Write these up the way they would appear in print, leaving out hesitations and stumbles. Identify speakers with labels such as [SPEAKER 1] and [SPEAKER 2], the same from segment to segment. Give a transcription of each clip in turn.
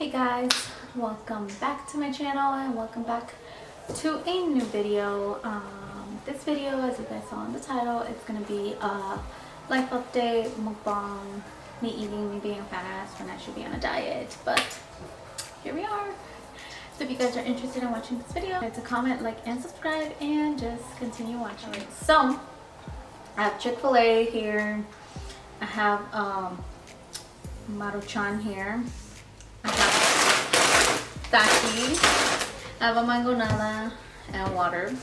[SPEAKER 1] Hey guys, welcome back to my channel and welcome back to a new video. This video, as you guys saw in the title, it's gonna be a life update, mukbang, me eating, me being a fat ass when I should be on a diet, but here we are. So if you guys are interested in watching this video, hit to comment, like, and subscribe, and just continue watching. So I have Chick-fil-A here. I have Maruchan here. I have Taki, I have a mangonada and water.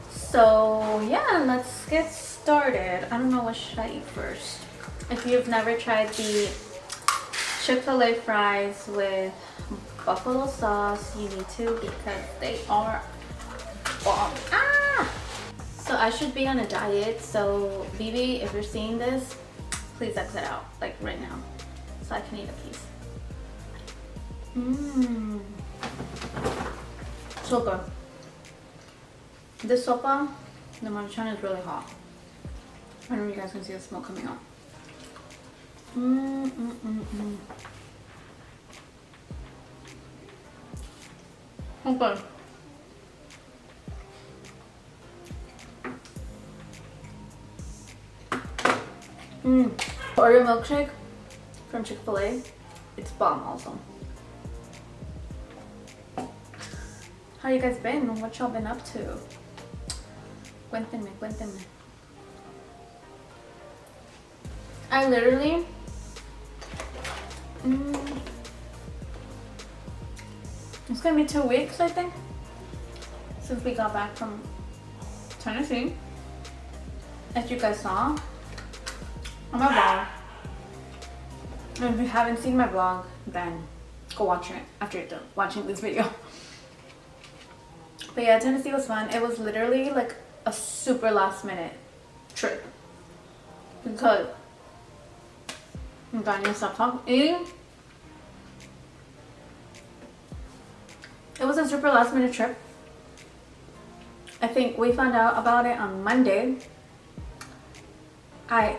[SPEAKER 1] So yeah, let's get started. I don't know, what should I eat first? If you've never tried the Chick-fil-A fries with buffalo sauce, you need to, because they are bomb. So I should be on a diet, so BB, if you're seeing this, please exit out, like right now, so I can eat a piece. So good. This sopa, the maruchan, is really hot. I don't know if you guys can see the smoke coming out. So good. Oreo milkshake from Chick-fil-A, it's bomb also. How you guys been? What y'all been up to? Cuéntenme. I literally it's gonna be 2 weeks, I think, since we got back from Tennessee. As you guys saw on my vlog, and if you haven't seen my vlog, then go watch it after you're done watching this video. But yeah, Tennessee was fun. It was literally like a super last minute trip because I'm going to stop eating. It was a super last minute trip. I think we found out about it on Monday. I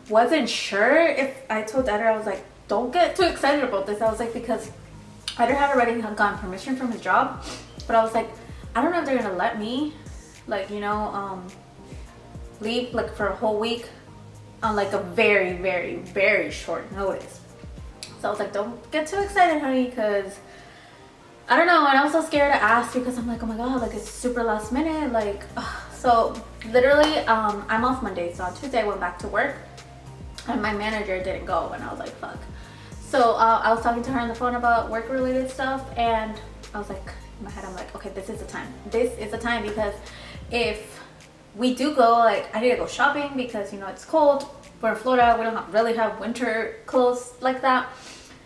[SPEAKER 1] wasn't sure if I told Eder, I was like, don't get too excited about this. I was like, because Eder had already gotten permission from his job, but I was like, I don't know if they're gonna let me, like, you know, leave like for a whole week on like a very short notice. So I was like, don't get too excited, honey, because I don't know. And I was so scared to ask because I'm like, oh my god, like it's super last minute, like. So literally, I'm off Monday, so on Tuesday I went back to work, and my manager didn't go, and I was like, fuck. So I was talking to her on the phone about work related stuff, and I was like, in my head, I'm like, okay, this is the time. This is the time, because if we do go, like, I need to go shopping because, you know, it's cold. We're in Florida. We don't really have winter clothes like that.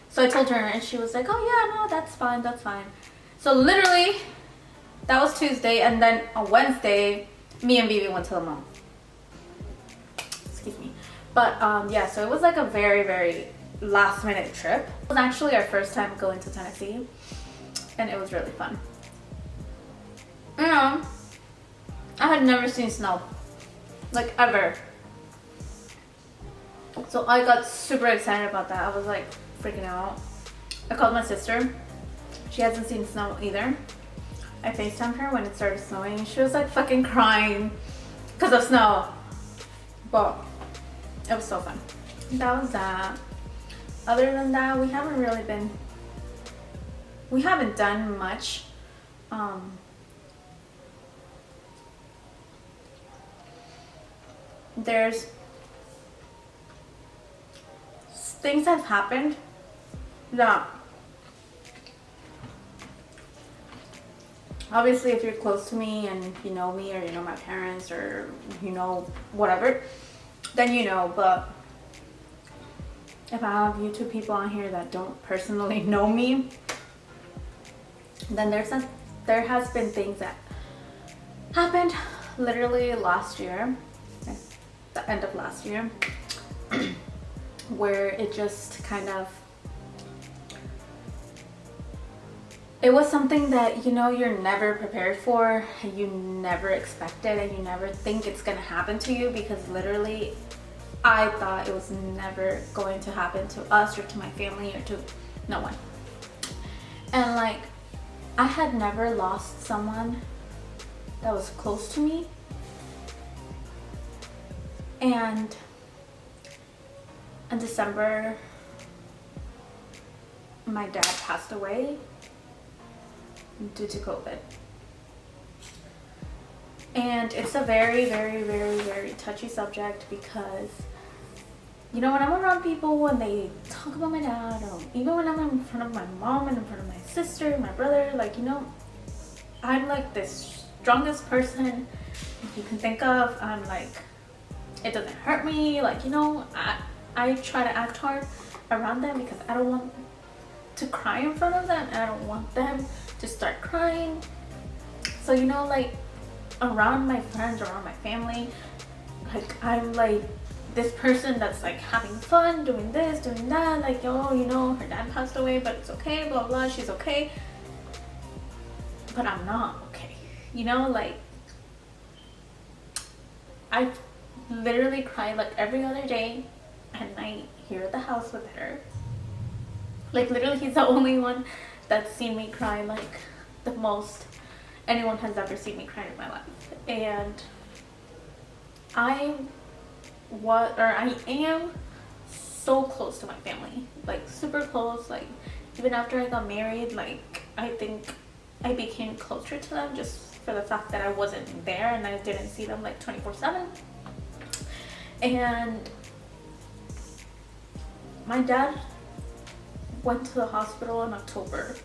[SPEAKER 1] So I told her, and she was like, oh yeah, no, that's fine, that's fine. So literally, that was Tuesday, and then on Wednesday, me and Bibi went to the mall. Excuse me. But yeah, so it was like a very last minute trip. It was actually our first time going to Tennessee, and it was really fun. You know, I had never seen snow, like, ever. So I got super excited about that. I was like freaking out. I called my sister. She hasn't seen snow either. I FaceTimed her when it started snowing. She was like fucking crying because of snow. But it was so fun. That was that. Other than that, we haven't done much. There's things that have happened that obviously, if you're close to me and you know me, or you know my parents, or you know whatever, then you know. But if I have YouTube people on here that don't personally know me, then there has been things that happened literally last year, the end of last year, where it just kind of, it was something that, you know, you're never prepared for, you never expected, and you never think it's gonna happen to you, because literally I thought it was never going to happen to us or to my family or to No one. And like, I had never lost someone that was close to me. And in December, my dad passed away due to COVID. And it's a very, very, very, very touchy subject because, you know, when I'm around people when they talk about my dad, or even when I'm in front of my mom and in front of my sister, my brother, like, you know, I'm like the strongest person you can think of. I'm like, it doesn't hurt me. Like, you know, I try to act hard around them because I don't want to cry in front of them, and I don't want them to start crying. So, you know, like, around my friends, around my family, like, I'm like this person that's like having fun, doing this, doing that, like, oh, you know, her dad passed away, but it's okay, blah blah, she's okay. But I'm not okay, you know. Like, I literally cry like every other day at night here at the house with her. Like, literally, he's the only one that's seen me cry like the most anyone has ever seen me cry in my life. And I am so close to my family, like super close. Like, even after I got married, like, I think I became closer to them just for the fact that I wasn't there and I didn't see them like 24/7. And my dad went to the hospital in October.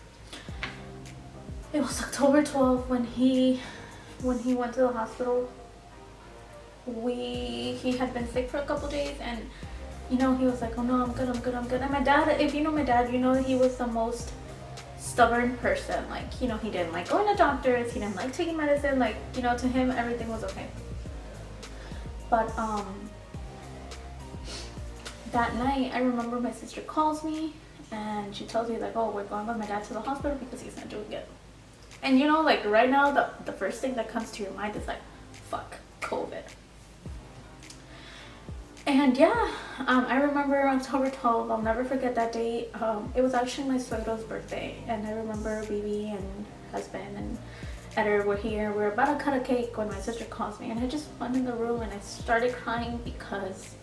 [SPEAKER 1] It was October 12th when he went to the hospital. He had been sick for a couple days, and, you know, he was like, oh no, I'm good. And my dad, if you know my dad, you know he was the most stubborn person. Like, you know, he didn't like going to doctors, he didn't like taking medicine. Like, you know, to him everything was okay. But that night, I remember my sister calls me and she tells me like, oh, we're going with my dad to the hospital because he's not doing good. And, you know, like, right now the first thing that comes to your mind is like, fuck, COVID. And yeah, I remember October 12th, I'll never forget that date. It was actually my suegro's birthday, and I remember Bibi and husband and Eder were here. We were about to cut a cake when my sister calls me, and I just went in the room and I started crying because,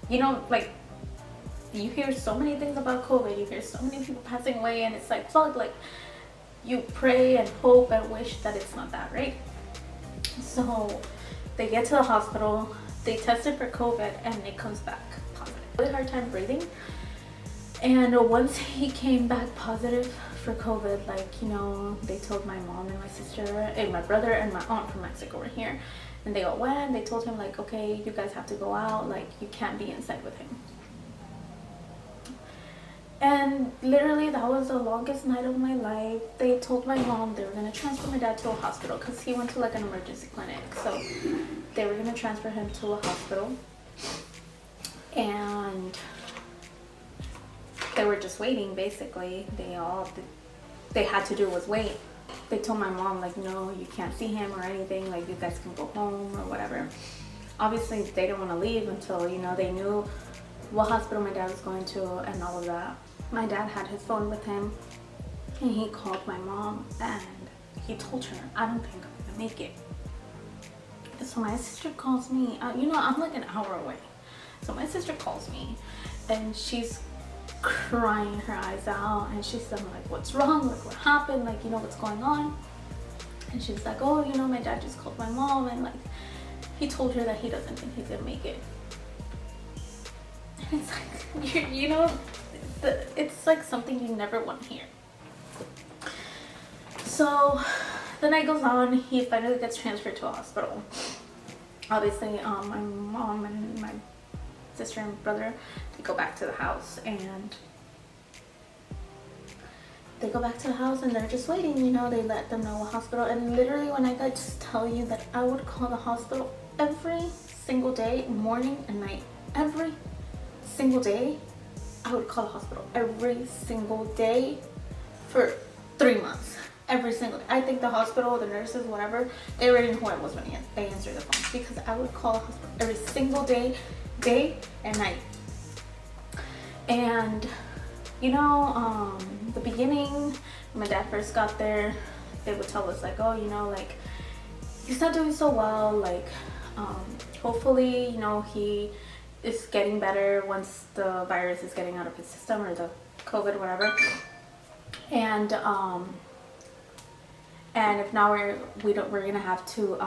[SPEAKER 1] you know, like, you hear so many things about COVID, you hear so many people passing away, and it's like, fuck, like, you pray and hope and wish that it's not that, right? So they get to the hospital, they tested for COVID, and it comes back positive. Really hard time breathing. And once he came back positive for COVID, like, you know, they told my mom and my sister and my brother and my aunt from Mexico were here, and they all went. They told him like, okay, you guys have to go out, like, you can't be inside with him. And literally, that was the longest night of my life. They told my mom they were going to transfer my dad to a hospital because he went to like an emergency clinic. So they were going to transfer him to a hospital. And they were just waiting, basically. They had to do was wait. They told my mom like, no, you can't see him or anything. Like, you guys can go home or whatever. Obviously, they didn't want to leave until, you know, they knew what hospital my dad was going to and all of that. My dad had his phone with him, and he called my mom and he told her, I don't think I'm gonna make it. So my sister calls me, you know, I'm like an hour away. So my sister calls me and she's crying her eyes out, and she's saying like, what's wrong? Like, what happened? Like, you know, what's going on? And she's like, oh, you know, my dad just called my mom and like, he told her that he doesn't think he's gonna make it. And it's like, you know, it's like something you never want to hear. So the night goes on, he finally gets transferred to a hospital. Obviously, my mom and my sister and brother, they go back to the house, and they go back to the house and they're just waiting, you know, they let them know what hospital. And literally, when I got to tell you that I would call the hospital every single day, morning and night, every single day, I would call the hospital every single day for 3 months. Every single day. I think the hospital, the nurses, whatever, they already knew who I was when they answered the phone, because I would call the hospital every single day, day and night. And the beginning when my dad first got there, they would tell us like, oh, like he's not doing so well, like hopefully, he is getting better once the virus is getting out of his system, or the COVID, whatever. And if now we're gonna have to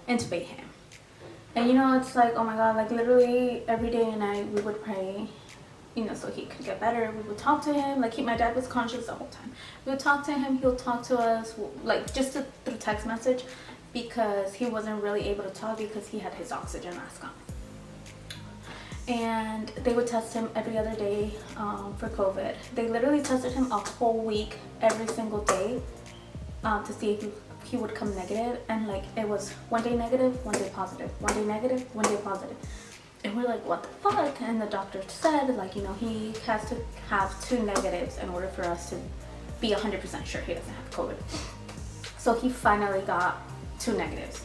[SPEAKER 1] intubate him. And it's like, oh my god, like literally every day and night we would pray, so he could get better. We would talk to him, like my dad was conscious the whole time. We would talk to him, he'll talk to us, like just through text message, because he wasn't really able to talk because he had his oxygen mask on. And they would test him every other day for COVID. They literally tested him a whole week, every single day, to see if he would come negative. And like it was one day negative, one day positive, one day negative, one day positive. And we're like, what the fuck? And the doctor said, like, he has to have 2 negatives in order for us to be 100% sure he doesn't have COVID. So he finally got 2 negatives.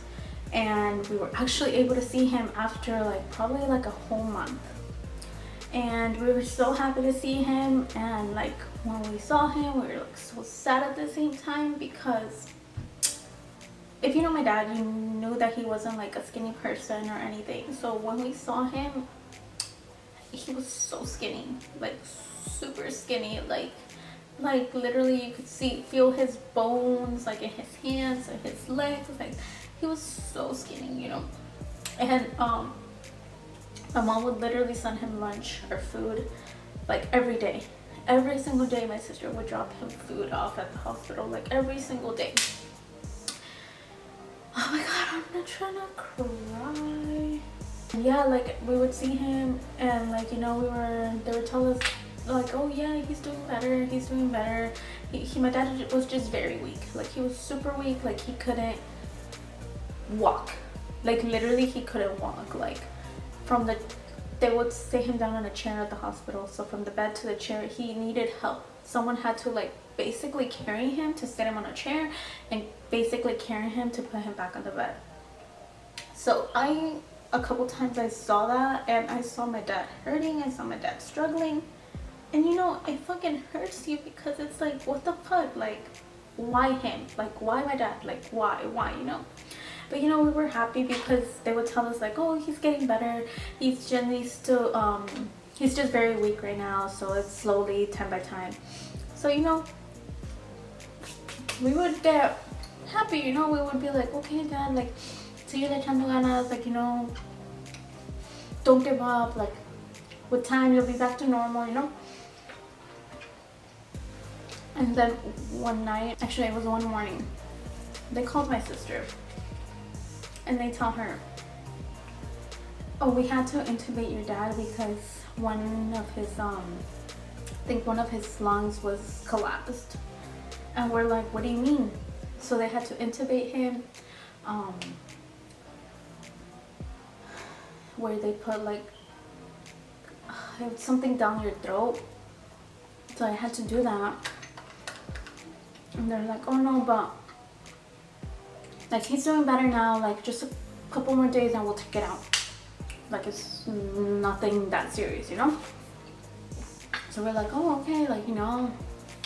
[SPEAKER 1] And we were actually able to see him after like probably like a whole month. And we were so happy to see him. And like when we saw him, we were like so sad at the same time, because if you know my dad, you knew that he wasn't like a skinny person or anything. So when we saw him, he was so skinny, like super skinny, like literally you could feel his bones like in his hands and his legs. Like he was so skinny, And my mom would literally send him lunch or food like every day. Every single day my sister would drop him food off at the hospital, like every single day. Oh my god, I'm not trying to cry. Yeah, like we would see him and like, they would tell us like, oh yeah, he's doing better, he's doing better. My dad was just very weak. Like he was super weak, like he couldn't walk. Like literally he couldn't walk. Like they would sit him down on a chair at the hospital. So from the bed to the chair, he needed help. Someone had to like basically carry him to sit him on a chair and basically carry him to put him back on the bed. So a couple times I saw that, and I saw my dad hurting, I saw my dad struggling. And it fucking hurts you, because it's like, what the fuck? Like, why him? Like, why my dad? Like, why, But we were happy because they would tell us like, oh, he's getting better. He's still, he's just very weak right now. So it's slowly, time by time. So, we would get happy, we would be like, okay, dad, like, sigue echando ganas, like, don't give up, like, with time, you'll be back to normal, And then one night, actually it was one morning, they called my sister and they tell her, oh, we had to intubate your dad because one of his, I think one of his lungs was collapsed. And we're like, what do you mean? So they had to intubate him, where they put like something down your throat. So I had to do that. And they're like, oh no, but like he's doing better now, like just a couple more days and we'll take it out. Like it's nothing that serious, So we're like, oh, okay, like,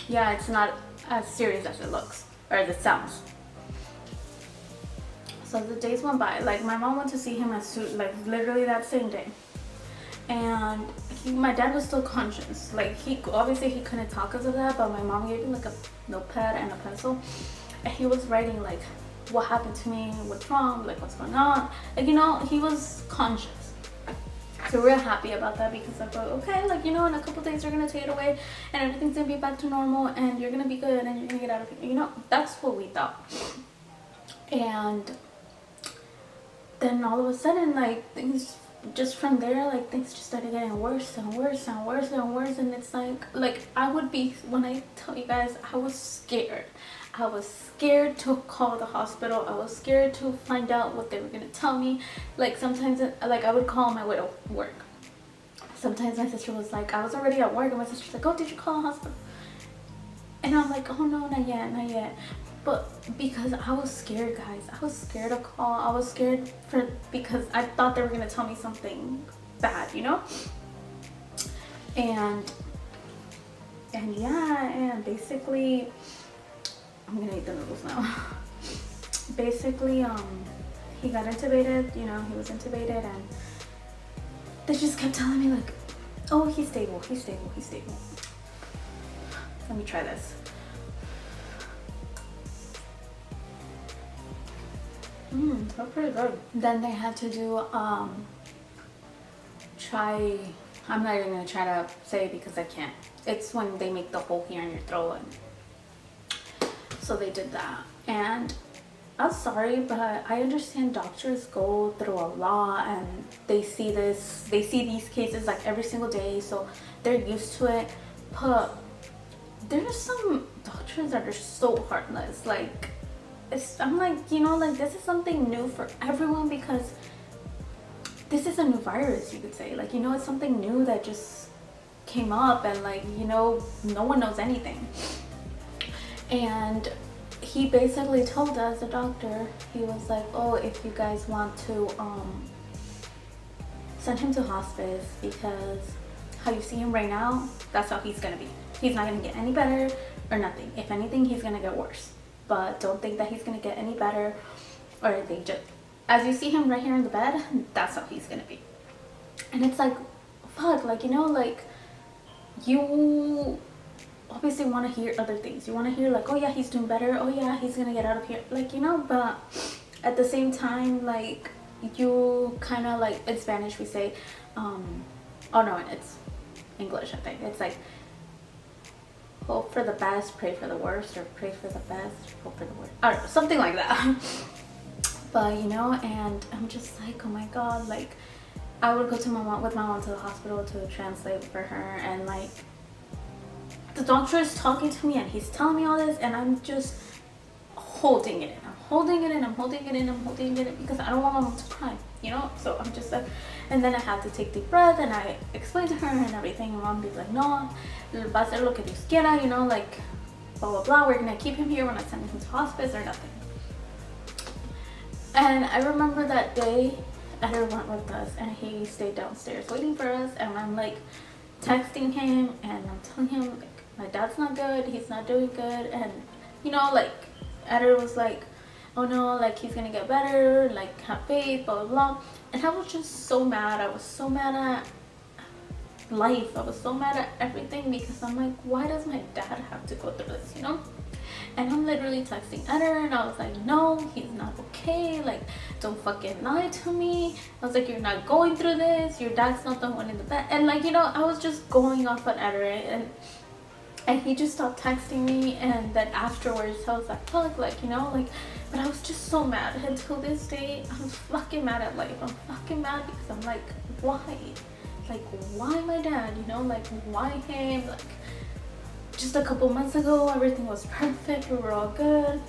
[SPEAKER 1] yeah, it's not as serious as it looks, or as it sounds. So the days went by. Like my mom went to see him like literally that same day, and my dad was still conscious. Like obviously he couldn't talk because of that, but my mom gave him like a notepad and a pencil, and he was writing like, what happened to me, what's wrong, like what's going on, like he was conscious. So we're happy about that, because I thought, okay, like in a couple days you're gonna take it away and everything's gonna be back to normal and you're gonna be good and you're gonna get out of it. That's what we thought. And then all of a sudden, like things just from there, like things just started getting worse and worse and worse and worse. And it's like I would be, when I tell you guys, I was scared. I was scared to call the hospital. I was scared to find out what they were gonna tell me. Like sometimes, like I would call my way to work. Sometimes my sister was like, I was already at work, and my sister's like, oh, did you call the hospital? And I'm like, oh no, not yet. But because I was scared, guys, I was scared to call. I was scared because I thought they were gonna tell me something bad, And And yeah, and basically, I'm gonna eat the noodles now. Basically, he got intubated, you know, he was intubated, and they just kept telling me like, oh, he's stable, he's stable, he's stable. Let me try this. That's pretty good. Then they had to do, I'm not even gonna try to say it because I can't. It's when they make the hole here in your throat. And so they did that. And I'm sorry, but I understand doctors go through a lot and they see these cases like every single day, so they're used to it. But there's some doctors that are so heartless. Like, I'm like, you know, like, this is something new for everyone because this is a new virus, you could say. Like, you know, it's something new that just came up, and like, you know, no one knows anything. And he basically told us, the doctor, he was like, oh, if you guys want to send him to hospice, because how you see him right now, that's how he's gonna be. He's not gonna get any better or nothing. If anything, he's gonna get worse. But don't think that he's gonna get any better or anything. Just as you see him right here in the bed, that's how he's gonna be. And it's like, fuck, like, you know, like, you obviously want to hear other things. You want to hear like, oh yeah, he's doing better, oh yeah, he's gonna get out of here, like, you know. But at the same time, like, you kind of, like, in Spanish we say, oh no, it's English, I think it's like, hope for the best, pray for the worst, or pray for the best, hope for the worst, I don't know, something like that. But you know, and I'm just like, oh my god, like, I would go to my mom to the hospital to translate for her, and like, the doctor is talking to me and he's telling me all this, and I'm just holding it in. I'm holding it in because I don't want my mom to cry, you know. So I'm just like, and then I have to take deep breath and I explain to her and everything, and mom be like, no, va a ser lo que Dios quiera, you know, like, blah blah blah, we're gonna keep him here, we're not sending him to hospice or nothing. And I remember that day Eder went with us and he stayed downstairs waiting for us, and I'm like texting him and I'm telling him like, my dad's not good, he's not doing good, and you know, like, Eder was like, oh no, like, he's gonna get better, like, have faith, blah blah blah. And I was just so mad. I was so mad at life, I was so mad at everything, because I'm like, why does my dad have to go through this, you know? And I'm literally texting Eder and I was like, no, he's not okay, like, don't fucking lie to me. I was like, you're not going through this, your dad's not the one in the bed. And like, you know, I was just going off on Eder, and he just stopped texting me. And then afterwards I was like, fuck, like, you know, like, but I was just so mad. Until this day, I'm fucking mad at life. I'm fucking mad because I'm like, why? Like, why my dad, you know, like, why him? Like, just a couple months ago, everything was perfect, we were all good.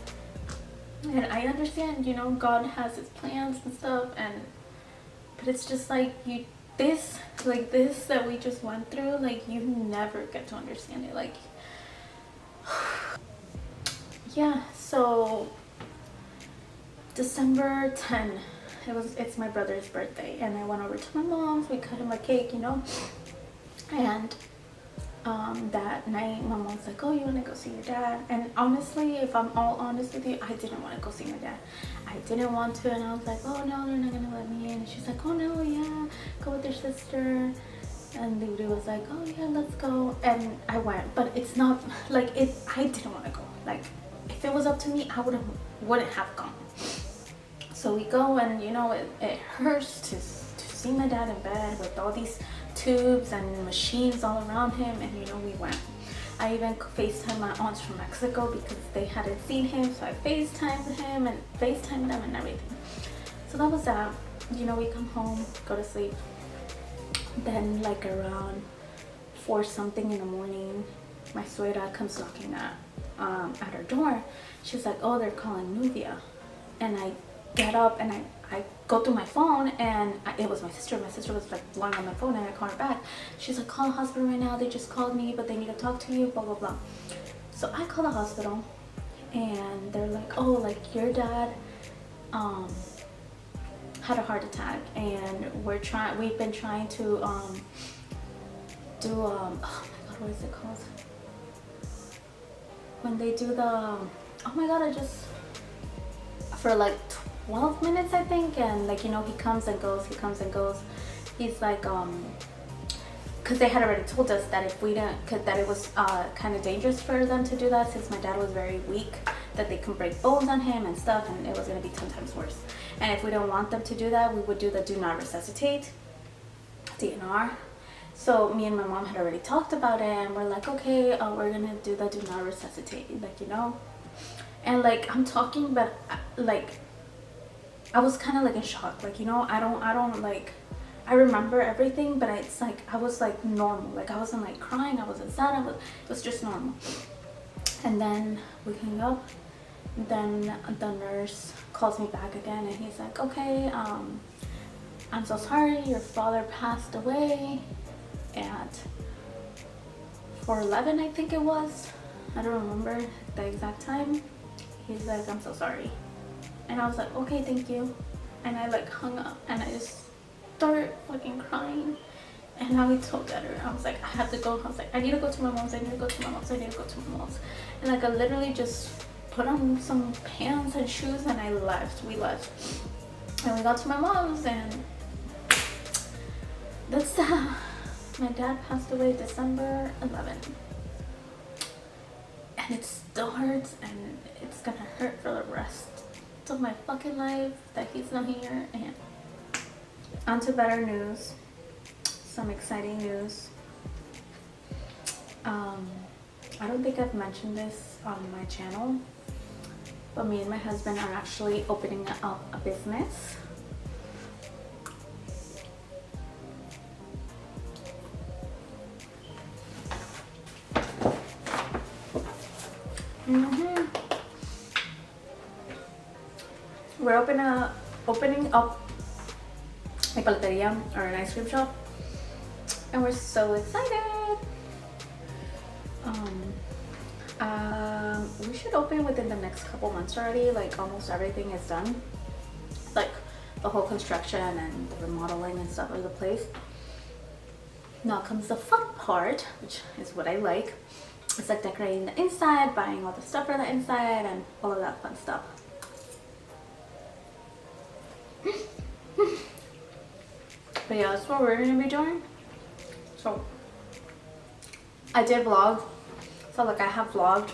[SPEAKER 1] And I understand, you know, God has his plans and stuff, but it's just like, this that we just went through, like, you never get to understand it. Like, yeah. So December 10, it's my brother's birthday, and I went over to my mom's, we cut him a cake, you know. And that night my mom's like, oh, you want to go see your dad? And honestly, if I'm all honest with you, I didn't want to go see my dad. I didn't want to, and I was like, oh no, they're not gonna let me in. And she's like, oh no, yeah, go with your sister. And the dude was like, oh yeah, let's go. And I went, but it's not like, I didn't want to go. Like, if it was up to me, I wouldn't have gone. So we go, and you know, it hurts to see my dad in bed with all these tubes and machines all around him. And you know, we went. I even FaceTimed my aunts from Mexico because they hadn't seen him, so I FaceTimed him and FaceTimed them and everything. So that was that. You know, we come home, go to sleep. Then like around 4 something in the morning, my suegra comes knocking at her door. She's like, oh, they're calling Nubia. And I get up and I go through my phone, and it was my sister. My sister was like blowing on my phone, and I call her back. She's like, call the hospital right now, they just called me, but they need to talk to you, blah blah blah. So I call the hospital, and they're like, oh, like, your dad had a heart attack, and we've been trying to do oh my god, what is it called? when they do the, oh my god, I just, for like 12 minutes I think, and like, you know, he comes and goes, he's like, because they had already told us that if we didn't, that it was kind of dangerous for them to do that, since my dad was very weak, that they could break bones on him and stuff, and it was going to be 10 times worse. And if we don't want them to do that, we would do the do not resuscitate, DNR. So me and my mom had already talked about it, and we're like, okay, we're gonna do the do not resuscitate, like, you know. And like, I'm talking, but like, I was kind of like in shock, like, you know, I don't like, I remember everything, but it's like, I was like normal, like I wasn't like crying, I wasn't sad, it was just normal. And then we hang up, then the nurse calls me back again, and he's like, okay, I'm so sorry, your father passed away at 4:11, I think it was, I don't remember the exact time. He's like, I'm so sorry. And I was like, okay, thank you. And I like hung up, and I just started fucking crying. And now he told her, I was like, I have to go. I was like, I need to go to my mom's, I need to go to my mom's, I need to go to my mom's. And like, I literally just put on some pants and shoes, and I left. We left, and we got to my mom's, and that's the, my dad passed away December 11th. And it still hurts, and it's gonna hurt for the rest of my fucking life that he's not here. And on to better news, some exciting news. I don't think I've mentioned this on my channel, but me and my husband are actually opening up a business. We're opening up a paleteria, or an ice cream shop, and we're so excited. We should open within the next couple months already. Like, almost everything is done, like the whole construction and the remodeling and stuff of the place. Now comes the fun part, which is what I like. It's like decorating the inside, buying all the stuff for the inside, and all of that fun stuff. But yeah, that's what we're gonna be doing. So I did vlog, so like I have vlogged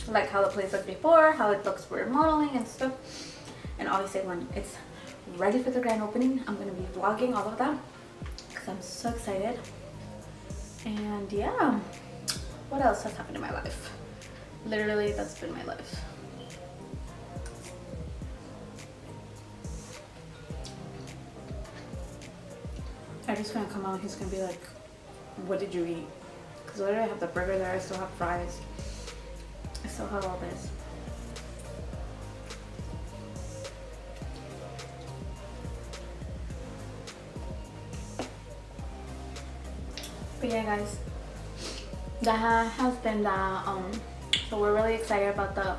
[SPEAKER 1] like how the place looked before, how it looks for remodeling and stuff, and obviously when it's ready for the grand opening, I'm gonna be vlogging all of that because I'm so excited. And yeah, what else has happened in my life? Literally, that's been my life. Eddie's gonna come out, he's gonna be like, what did you eat? Because literally I have the burger there, I still have fries, I still have all this. But yeah guys, that has been the, so we're really excited about the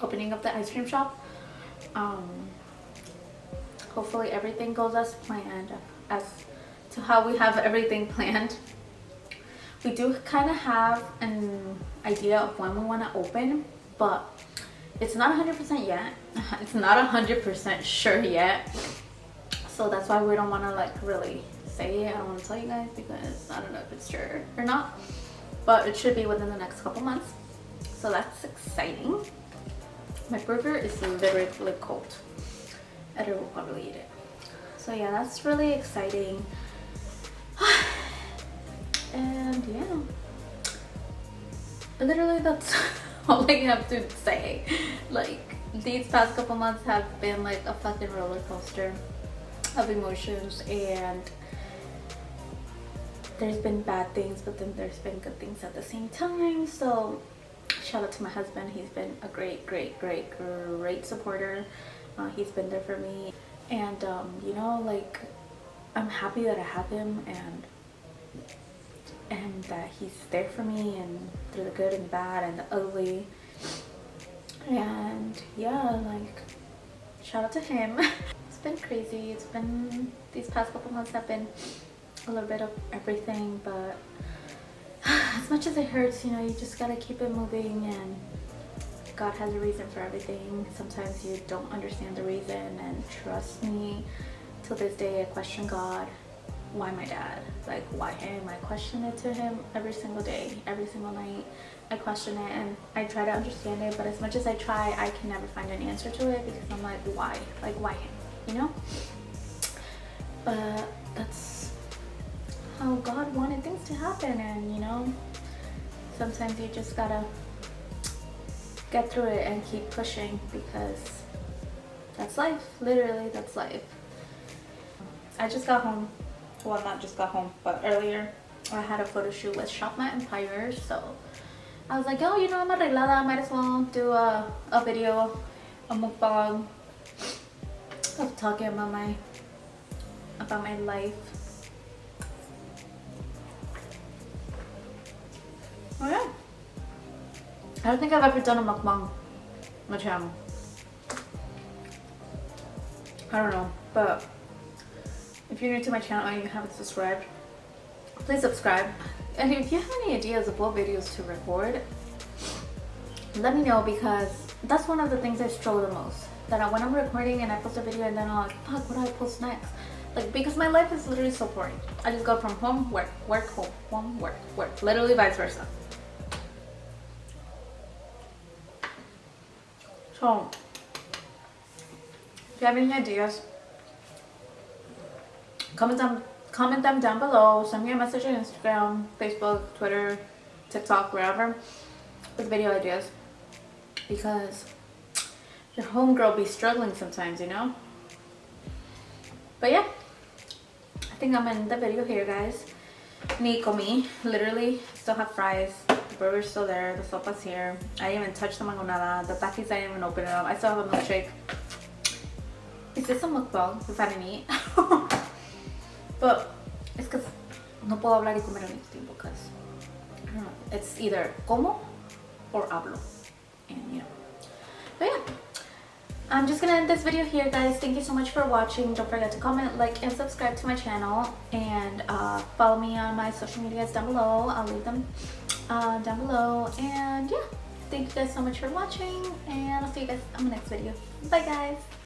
[SPEAKER 1] opening of the ice cream shop. Hopefully everything goes as planned, as to how we have everything planned. We do kind of have an idea of when we want to open, but it's not 100% yet. It's not 100% sure yet, so that's why we don't want to like really say it. I don't want to tell you guys because I don't know if it's sure or not, but it should be within the next couple months, so that's exciting. My burger is literally cold. Edgar will probably eat it. So yeah, that's really exciting. And yeah, literally that's all I have to say. Like, these past couple months have been like a fucking roller coaster of emotions, and there's been bad things, but then there's been good things at the same time. So shout out to my husband. He's been a great supporter. He's been there for me, and you know, like, I'm happy that I have him, and that he's there for me, and through the good and the bad and the ugly. And yeah, like, shout out to him. It's been crazy. It's been, these past couple months have been a little bit of everything, but as much as it hurts, you know, you just gotta keep it moving, and God has a reason for everything. Sometimes you don't understand the reason, and trust me, till this day I question God. Why my dad? Like, why him? I question it to him every single day, every single night. I question it and I try to understand it, but as much as I try, I can never find an answer to it, because I'm like, why? Like, why him? You know? But that's how God wanted things to happen, and you know, sometimes you just gotta get through it and keep pushing, because that's life. Literally, that's life. I just got home. Well, not just got home, but earlier I had a photo shoot with Shop My Empire, so I was like, oh, you know, I'm arreglada, I might as well do a video, a mukbang of talking about my life. Oh yeah, I don't think I've ever done a mukbang on my channel. I don't know, but if you're new to my channel and you haven't subscribed, please subscribe. And if you have any ideas of what videos to record, let me know, because that's one of the things I struggle the most. That when I'm recording and I post a video and then I'm like, fuck, what do I post next? Like, because my life is literally so boring. I just go from home, work, work, home, work, work. Literally vice versa. So, if you have any ideas, comment them down below. Send me a message on Instagram, Facebook, Twitter, TikTok, wherever, with video ideas, because your homegirl be struggling sometimes, you know. But yeah, I think I'm in the video here, guys. Ni comí, literally. Still have fries. The burger's still there. The sopa's here. I didn't even touch the mangonada. The takis, I didn't even open it up. I still have a milkshake. Is this a mukbang? If I didn't eat. But it's because no puedo hablar y comer al mismo tiempo, because I don't know, it's either como or hablo, and you know. But yeah, I'm just gonna end this video here, guys. Thank you so much for watching. Don't forget to comment, like, and subscribe to my channel, and follow me on my social medias down below. I'll leave them down below, and yeah, thank you guys so much for watching, and I'll see you guys on the next video. Bye, guys.